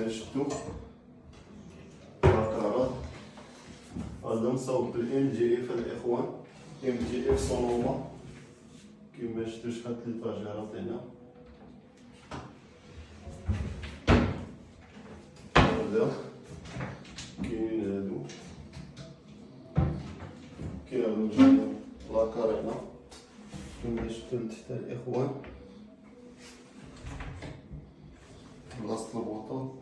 كما شفتوا لاكارات. هذا مصاوب بالام جي اف الاخوان، ام جي اف سونوما كما شفتوا شحال ليطاجيرات هنا. هذا كاين هادو، كاين هادو جايين لاكار هنا كما شفتوا لتحت الاخوان بلاصة البوطون.